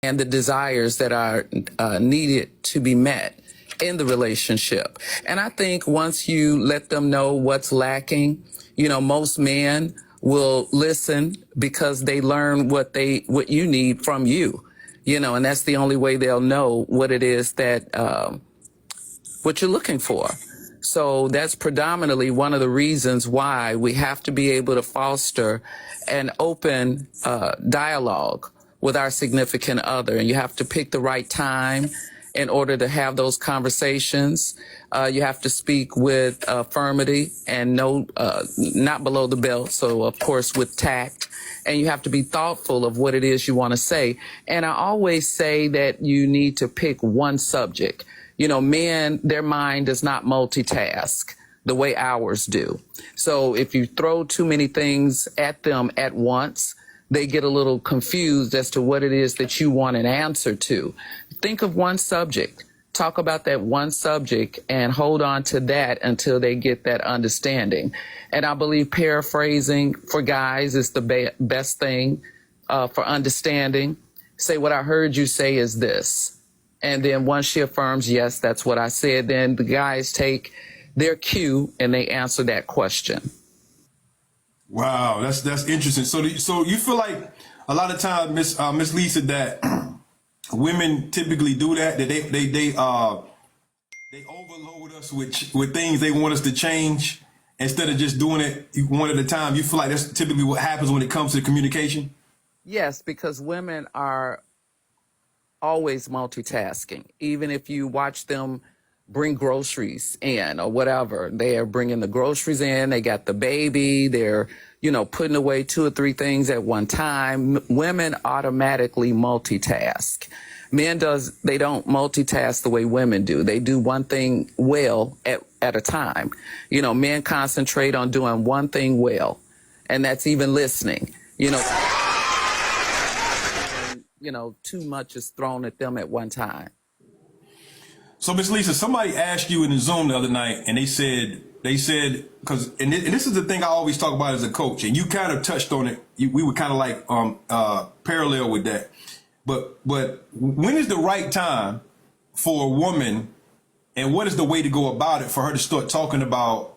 and the desires that are needed to be met in the relationship. And I think once you let them know what's lacking, most men will listen because they learn what you need from you, and that's the only way they'll know what it is that, what you're looking for. So that's predominantly one of the reasons why we have to be able to foster an open dialogue with our significant other. And you have to pick the right time in order to have those conversations. You have to speak with firmity and not below the belt. So, of course, with tact. And you have to be thoughtful of what it is you want to say. And I always say that you need to pick one subject. Men, their mind does not multitask the way ours do. So if you throw too many things at them at once, they get a little confused as to what it is that you want an answer to. Think of one subject. Talk about that one subject and hold on to that until they get that understanding. And I believe paraphrasing for guys is the best thing for understanding. Say, what I heard you say is this. And then once she affirms, yes, that's what I said, then the guys take their cue and they answer that question. Wow, that's interesting. So you feel like a lot of times, Miss Lisa, that women typically do that they overload us with things they want us to change instead of just doing it one at a time. You feel like that's typically what happens when it comes to communication? Yes, because women are always multitasking. Even if you watch them bring groceries in or whatever, they are bringing the groceries in, they got the baby, they're, putting away 2 or 3 things at one time. Women automatically multitask. Men they don't multitask the way women do. They do one thing well at a time. Men concentrate on doing one thing well, and that's even listening. Too much is thrown at them at one time. So, Miss Lisa, somebody asked you in the Zoom the other night, and they said, because, and this is the thing I always talk about as a coach, and you kind of touched on it. We were kind of like parallel with that. But when is the right time for a woman, and what is the way to go about it for her to start talking about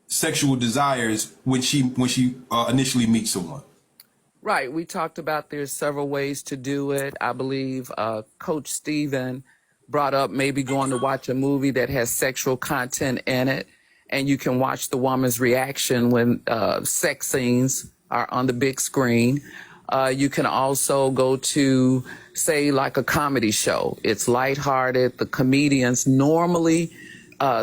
sexual desires when she initially meets someone? Right. We talked about there's several ways to do it. I believe Coach Steven brought up maybe going to watch a movie that has sexual content in it, and you can watch the woman's reaction when sex scenes are on the big screen. You can also go to, say, like a comedy show. It's lighthearted. The comedians normally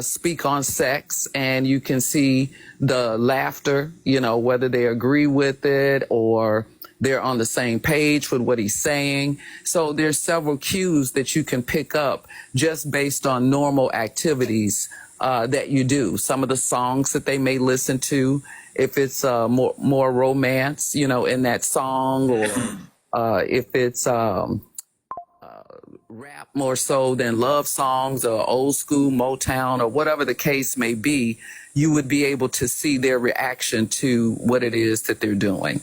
speak on sex, and you can see the laughter, whether they agree with it or they're on the same page with what he's saying. So there's several cues that you can pick up just based on normal activities that you do. Some of the songs that they may listen to, if it's more romance, in that song, or if it's rap more so than love songs or old school Motown or whatever the case may be, you would be able to see their reaction to what it is that they're doing.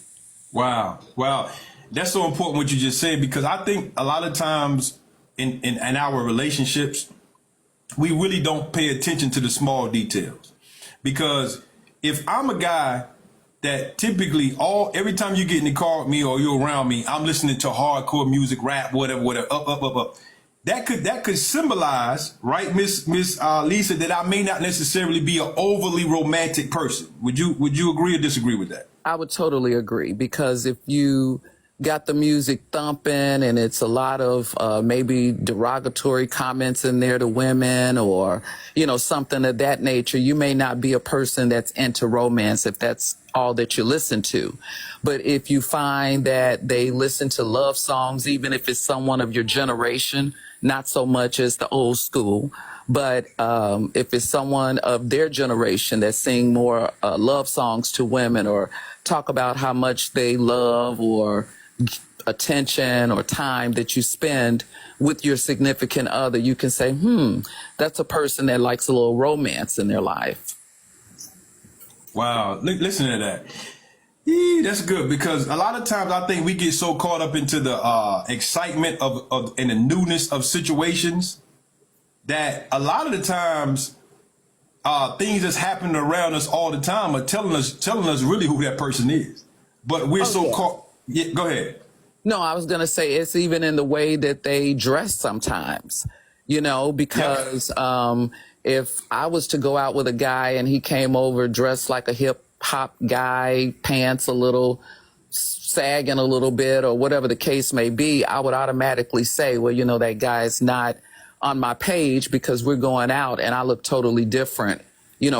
Wow. That's so important what you just said, because I think a lot of times in our relationships, we really don't pay attention to the small details. Because if I'm a guy that typically every time you get in the car with me or you're around me, I'm listening to hardcore music, rap, whatever, up. That could symbolize, right, Miss Lisa, that I may not necessarily be an overly romantic person. Would you agree or disagree with that? I would totally agree, because if you got the music thumping and it's a lot of maybe derogatory comments in there to women or, something of that nature, you may not be a person that's into romance if that's all that you listen to. But if you find that they listen to love songs, even if it's someone of your generation, not so much as the old school, but if it's someone of their generation that sing more love songs to women or talk about how much they love or attention or time that you spend with your significant other, you can say, that's a person that likes a little romance in their life. Wow. Listen to that. Yeah, that's good, because a lot of times I think we get so caught up into the excitement of and the newness of situations that a lot of the times things that's happening around us all the time are telling us really who that person is. But we're so caught. Yeah, go ahead. No, I was going to say it's even in the way that they dress sometimes, because if I was to go out with a guy and he came over dressed like a hip hop guy, pants a little sagging a little bit or whatever the case may be, I would automatically say, well, that guy's not on my page because we're going out and I look totally different,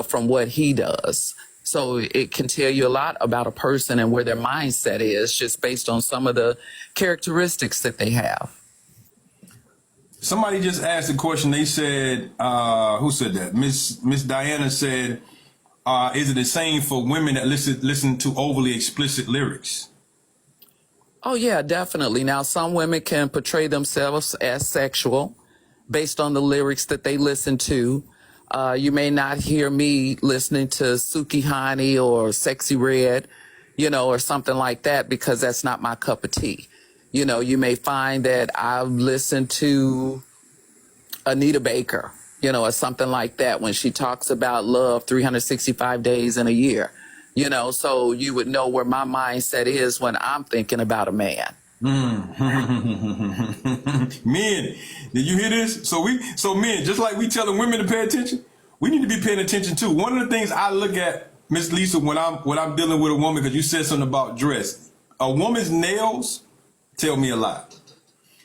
from what he does. So it can tell you a lot about a person and where their mindset is just based on some of the characteristics that they have. Somebody just asked a question. They said, who said that? Miss Diana said, is it the same for women that listen to overly explicit lyrics? Oh, yeah, definitely. Now, some women can portray themselves as sexual based on the lyrics that they listen to. You may not hear me listening to Suki Hani or Sexy Red, or something like that, because that's not my cup of tea. You may find that I've listened to Anita Baker, or something like that when she talks about love 365 days in a year, so you would know where my mindset is when I'm thinking about a man. Men, did you hear this? So men, just like we telling women to pay attention, we need to be paying attention too. One of the things I look at, Miss Lisa, when I'm dealing with a woman, because you said something about dress, a woman's nails tell me a lot.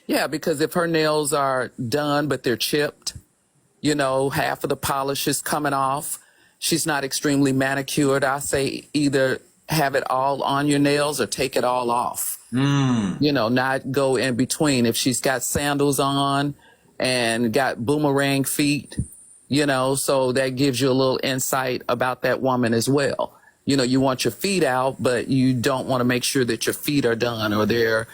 Yeah, because if her nails are done but they're chipped, half of the polish is coming off, she's not extremely manicured, I say either have it all on your nails or take it all off. Not go in between. If she's got sandals on and got boomerang feet, so that gives you a little insight about that woman as well. You want your feet out, but you don't want to make sure that your feet are done or they're,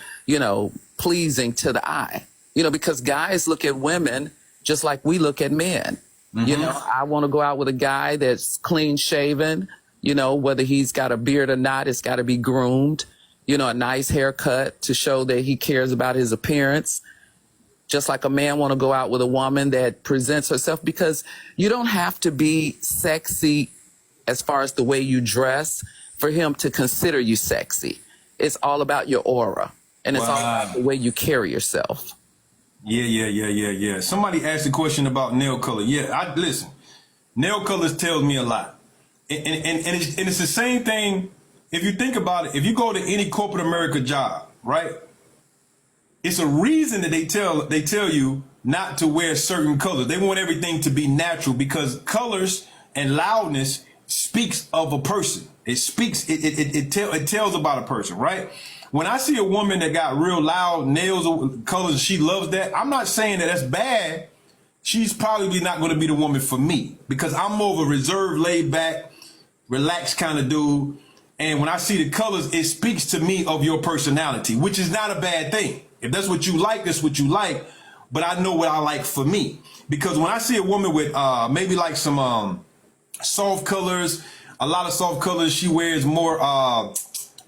pleasing to the eye, because guys look at women just like we look at men. I want to go out with a guy that's clean shaven, whether he's got a beard or not, it's got to be groomed, a nice haircut to show that he cares about his appearance. Just like a man want to go out with a woman that presents herself, because you don't have to be sexy as far as the way you dress for him to consider you sexy. It's all about your aura, and it's all about the way you carry yourself. Yeah. Somebody asked a question about nail color. Yeah, listen. Nail colors tells me a lot, and it's the same thing. If you think about it, if you go to any corporate America job, right? It's a reason that they tell you not to wear certain colors. They want everything to be natural, because colors and loudness speaks of a person. It tells about a person, right? When I see a woman that got real loud nails or colors, she loves that. I'm not saying that that's bad. She's probably not going to be the woman for me, because I'm more of a reserved, laid back, relaxed kind of dude. And when I see the colors, it speaks to me of your personality, which is not a bad thing. If that's what you like, that's what you like. But I know what I like for me. Because when I see a woman with maybe like some soft colors, a lot of soft colors, she wears more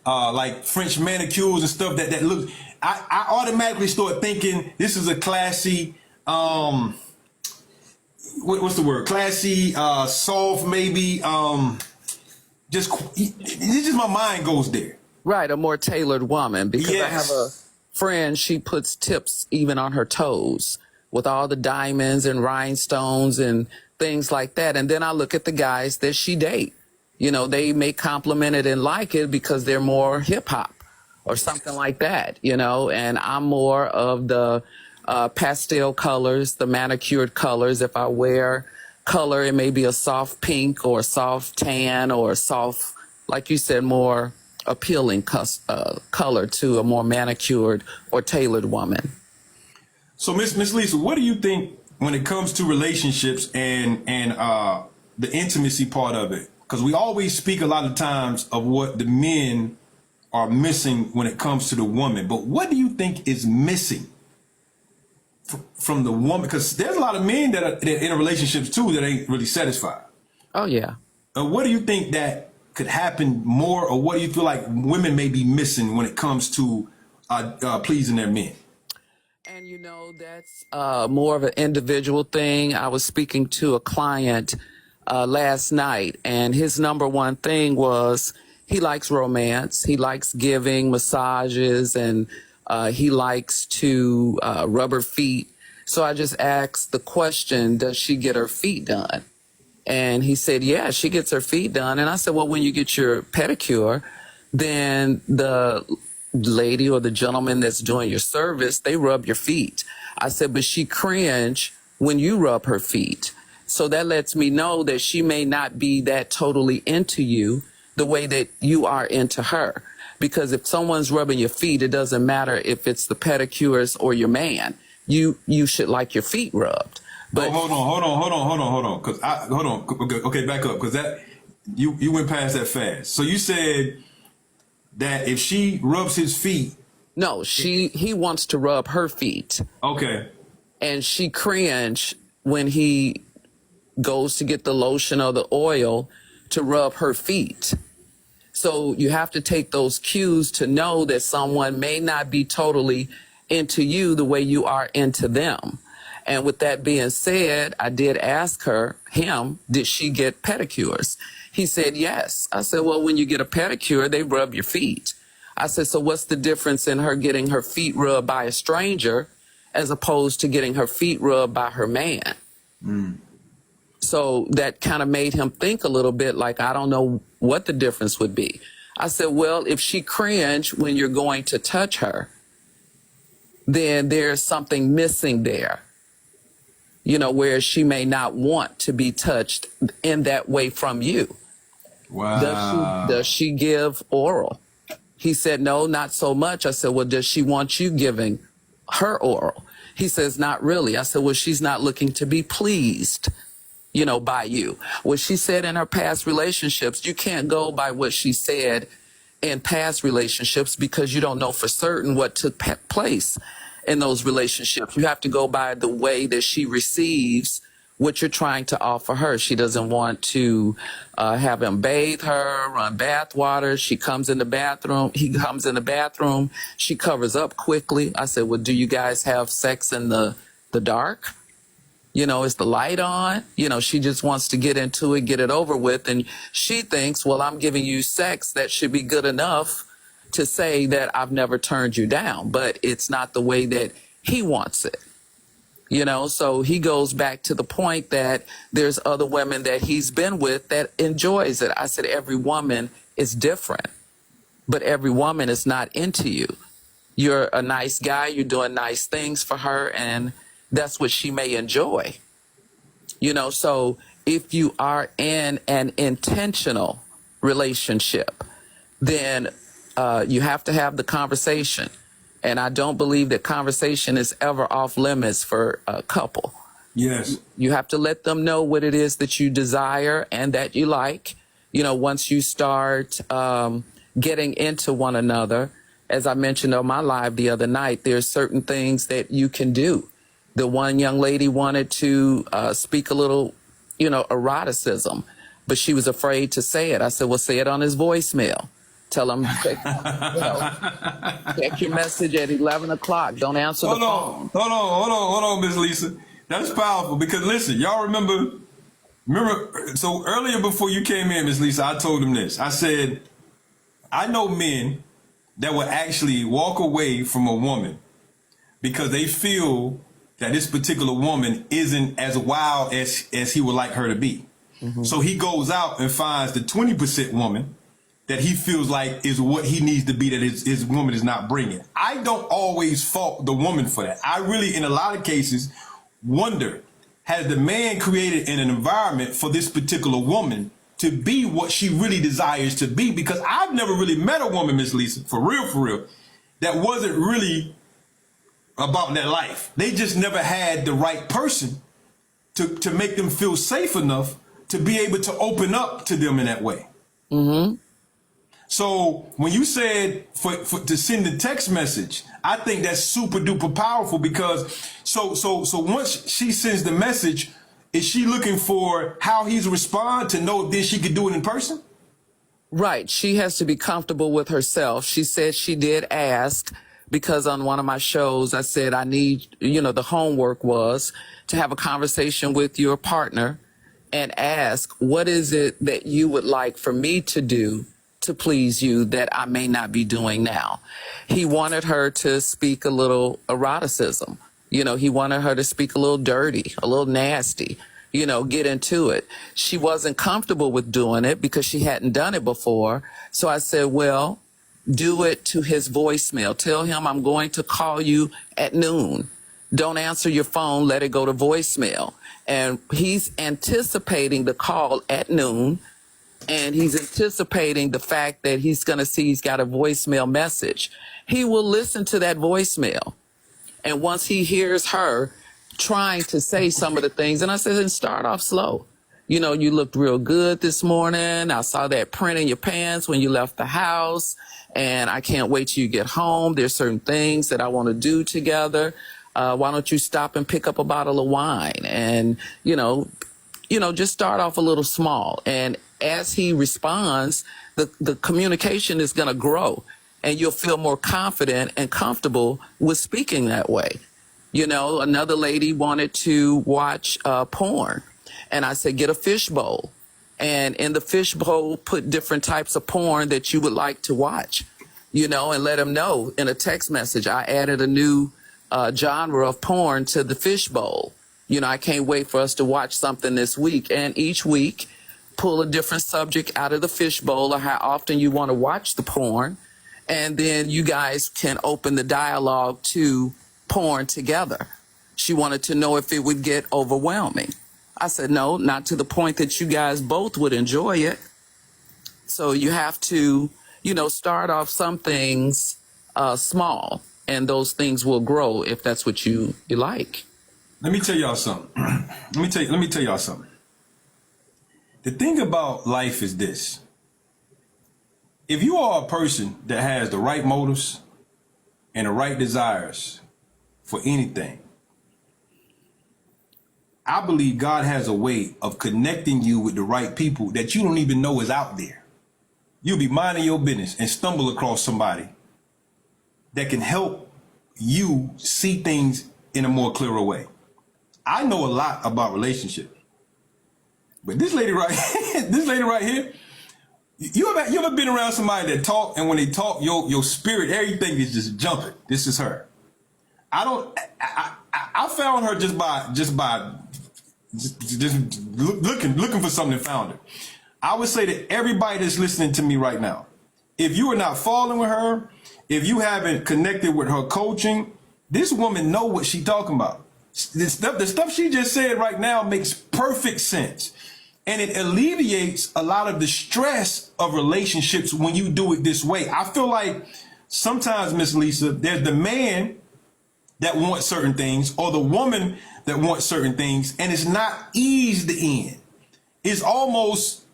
like French manicures and stuff that look, I automatically start thinking this is a classy, what's the word? Classy, soft, maybe, it's just my mind goes there. Right, a more tailored woman, because Yes. I have a friend, she puts tips even on her toes with all the diamonds and rhinestones and things like that. And then I look at the guys that she date. They may compliment it and like it because they're more hip hop or something like that, and I'm more of the pastel colors, the manicured colors. If I wear color, it may be a soft pink or a soft tan or a soft, like you said, more appealing color to a more manicured or tailored woman. So Miss Lisa, what do you think when it comes to relationships and the intimacy part of it? Because we always speak a lot of times of what the men are missing when it comes to the woman. But what do you think is missing from the woman? Because there's a lot of men that are in relationships too that ain't really satisfied. Oh, yeah. What do you think that could happen more, or what do you feel like women may be missing when it comes to pleasing their men? And that's more of an individual thing. I was speaking to a client last night, and his number one thing was he likes romance. He likes giving massages, and he likes to rub her feet. So I just asked the question, does she get her feet done? And he said, yeah, she gets her feet done. And I said, well, when you get your pedicure, then the lady or the gentleman that's doing your service, they rub your feet. I said, but she cringe when you rub her feet. So that lets me know that she may not be that totally into you the way that you are into her. Because if someone's rubbing your feet, it doesn't matter if it's the pedicurist or your man. You should like your feet rubbed. But hold on. Okay, back up. Cause that, you went past that fast. So you said that if she rubs his feet. No, he wants to rub her feet. Okay. And she cringe when he goes to get the lotion or the oil to rub her feet. So you have to take those cues to know that someone may not be totally into you the way you are into them. And with that being said, I did ask him, did she get pedicures? He said, yes. I said, well, when you get a pedicure, they rub your feet. I said, so what's the difference in her getting her feet rubbed by a stranger as opposed to getting her feet rubbed by her man? So that kind of made him think a little bit like, I don't know what the difference would be. I said, well, if she cringe when you're going to touch her, then there's something missing there. Where she may not want to be touched in that way from you. Wow. Does she give oral? He said, no, not so much. I said, well, does she want you giving her oral? He says, not really. I said, well, she's not looking to be pleased, by you. What she said in her past relationships, you can't go by what she said in past relationships because you don't know for certain what took place in those relationships. You have to go by the way that she receives what you're trying to offer her. She doesn't want to have him bathe her, run bath water. She comes in the bathroom. He comes in the bathroom. She covers up quickly. I said, well, do you guys have sex in the dark? Is the light on? She just wants to get into it, get it over with. And she thinks, well, I'm giving you sex. That should be good enough to say that I've never turned you down, but it's not the way that he wants it. So he goes back to the point that there's other women that he's been with that enjoys it. I said, every woman is different, but every woman is not into you. You're a nice guy. You're doing nice things for her, and that's what she may enjoy. So if you are in an intentional relationship, then you have to have the conversation. And I don't believe that conversation is ever off limits for a couple. Yes. You have to let them know what it is that you desire and that you like. Once you start getting into one another, as I mentioned on my live the other night, there's certain things that you can do. The one young lady wanted to speak a little, eroticism, but she was afraid to say it. I said, well, say it on his voicemail. Tell him, check your message at 11 o'clock. Don't answer the phone. Hold on, Miss Lisa. That's powerful because listen, y'all remember, so earlier before you came in, Miss Lisa, I told him this. I said, I know men that would actually walk away from a woman because they feel that this particular woman isn't as wild as he would like her to be. Mm-hmm. So he goes out and finds the 20% woman that he feels like is what he needs to be, that his woman is not bringing. I don't always fault the woman for that. I really, in a lot of cases, wonder, has the man created an environment for this particular woman to be what she really desires to be? Because I've never really met a woman, Miss Lisa, for real, that wasn't really about that life. They just never had the right person to make them feel safe enough to be able to open up to them in that way. Mm-hmm. So when you said for to send the text message, I think that's super duper powerful because so once she sends the message, is she looking for how he's respond to know if then she could do it in person? Right. She has to be comfortable with herself. She said she did ask because on one of my shows, I said, I need, the homework was to have a conversation with your partner and ask, what is it that you would like for me to do to please you that I may not be doing now? He wanted her to speak a little eroticism. He wanted her to speak a little dirty, a little nasty, get into it. She wasn't comfortable with doing it because she hadn't done it before. So I said, well, do it to his voicemail. Tell him I'm going to call you at noon. Don't answer your phone. Let it go to voicemail. And he's anticipating the call at noon. And he's anticipating the fact that he's going to see he's got a voicemail message. He will listen to that voicemail. And once he hears her trying to say some of the things, and I said, and start off slow. You looked real good this morning. I saw that print in your pants when you left the house, and I can't wait till you get home. There's certain things that I want to do together. Why don't you stop and pick up a bottle of wine? And, just start off a little small. And as he responds, the communication is going to grow, and you'll feel more confident and comfortable with speaking that way. Another lady wanted to watch porn. And I said, get a fishbowl. And in the fishbowl, put different types of porn that you would like to watch, and let them know in a text message. I added a new genre of porn to the fishbowl. I can't wait for us to watch something this week. And each week, pull a different subject out of the fishbowl or how often you want to watch the porn. And then you guys can open the dialogue to porn together. She wanted to know if it would get overwhelming. I said, no, not to the point that you guys both would enjoy it. So you have to, start off some things small, and those things will grow if that's what you like. Let me tell y'all something. Let me tell y'all something. The thing about life is this. If you are a person that has the right motives and the right desires for anything, I believe God has a way of connecting you with the right people that you don't even know is out there. You'll be minding your business and stumble across somebody that can help you see things in a more clearer way. I know a lot about relationships, but this lady right here, you ever been around somebody that talk, and when they talk, your spirit, everything is just jumping. This is her. I found her just by looking for something and found her. I would say to everybody that's listening to me right now, if you are not following with her, if you haven't connected with her coaching, this woman know what she's talking about. The stuff she just said right now makes perfect sense. And it alleviates a lot of the stress of relationships when you do it this way. I feel like sometimes, Miss Lisa, there's the man that wants certain things or the woman that wants certain things, and it's not eased in. It's almost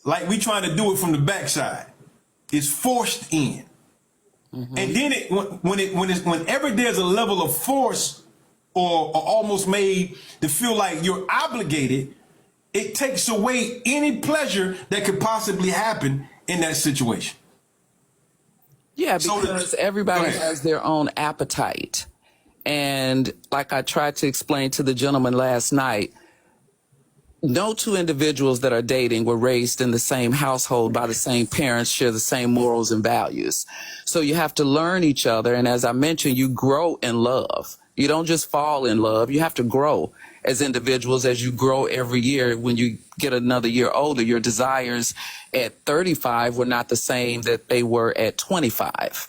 like we trying to do it from the backside. It's forced in. Mm-hmm. And then whenever there's a level of force or almost made to feel like you're obligated, it takes away any pleasure that could possibly happen in that situation. Yeah, because everybody has their own appetite. And like I tried to explain to the gentleman last night, no two individuals that are dating were raised in the same household by the same parents, share the same morals and values. So you have to learn each other. And as I mentioned, you grow in love. You don't just fall in love. You have to grow as individuals as you grow every year. When you get another year older, your desires at 35 were not the same that they were at 25.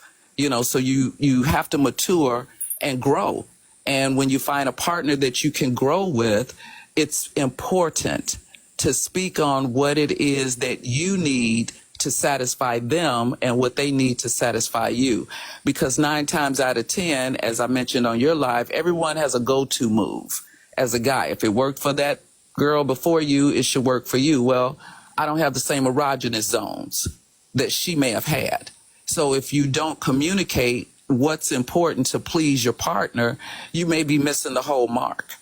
So you have to mature and grow. And when you find a partner that you can grow with, it's important to speak on what it is that you need to satisfy them and what they need to satisfy you. Because 9 times out of 10, as I mentioned on your live, everyone has a go-to move as a guy. If it worked for that girl before you, it should work for you. Well, I don't have the same erogenous zones that she may have had. So if you don't communicate what's important to please your partner, you may be missing the whole mark.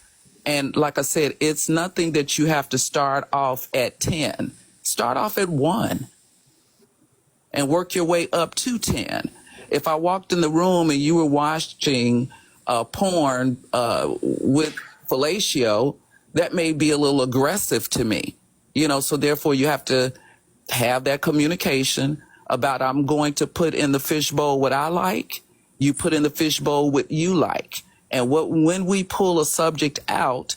And like I said, it's nothing that you have to start off at 10. Start off at 1. and work your way up to 10. If I walked in the room and you were watching porn with fellatio, that may be a little aggressive to me, so therefore you have to have that communication about, I'm going to put in the fishbowl what I like, you put in the fishbowl what you like. And when we pull a subject out,